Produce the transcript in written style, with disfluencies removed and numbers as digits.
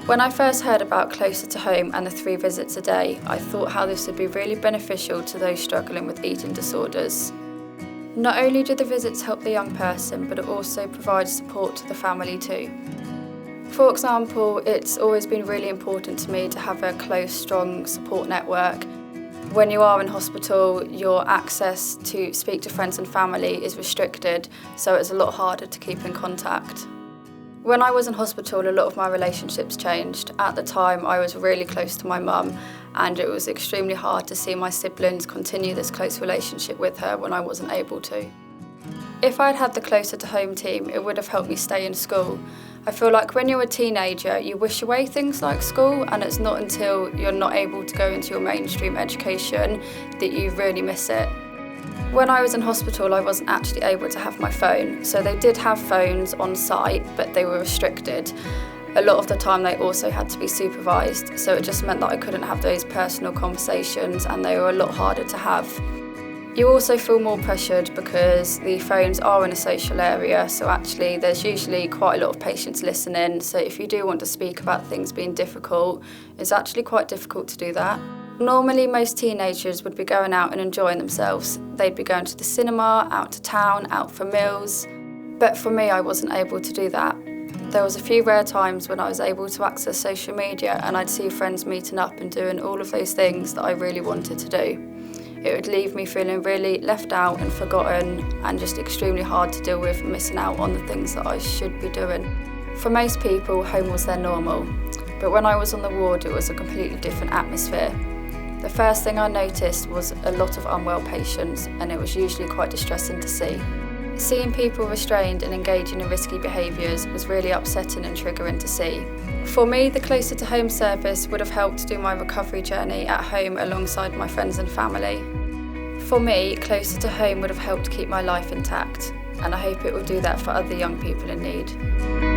When I first heard about Closer to Home and the 3 visits a day, I thought how this would be really beneficial to those struggling with eating disorders. Not only do the visits help the young person, but it also provides support to the family too. For example, it's always been really important to me to have a close, strong support network. When you are in hospital, your access to speak to friends and family is restricted, so it's a lot harder to keep in contact. When I was in hospital, a lot of my relationships changed. At the time, I was really close to my mum, and it was extremely hard to see my siblings continue this close relationship with her when I wasn't able to. If I'd had the Closer to Home team, it would have helped me stay in school. I feel like when you're a teenager, you wish away things like school, and it's not until you're not able to go into your mainstream education that you really miss it. When I was in hospital, I wasn't actually able to have my phone, so they did have phones on site, but they were restricted. A lot of the time they also had to be supervised, so it just meant that I couldn't have those personal conversations, and they were a lot harder to have. You also feel more pressured because the phones are in a social area, so actually there's usually quite a lot of patients listening, so if you do want to speak about things being difficult, it's actually quite difficult to do that. Normally most teenagers would be going out and enjoying themselves. They'd be going to the cinema, out to town, out for meals, but for me I wasn't able to do that. There was a few rare times when I was able to access social media and I'd see friends meeting up and doing all of those things that I really wanted to do. It would leave me feeling really left out and forgotten and just extremely hard to deal with missing out on the things that I should be doing. For most people, home was their normal, but when I was on the ward, it was a completely different atmosphere. The first thing I noticed was a lot of unwell patients, and it was usually quite distressing to see. Seeing people restrained and engaging in risky behaviours was really upsetting and triggering to see. For me, the Closer to Home service would have helped do my recovery journey at home alongside my friends and family. For me, Closer to Home would have helped keep my life intact, and I hope it will do that for other young people in need.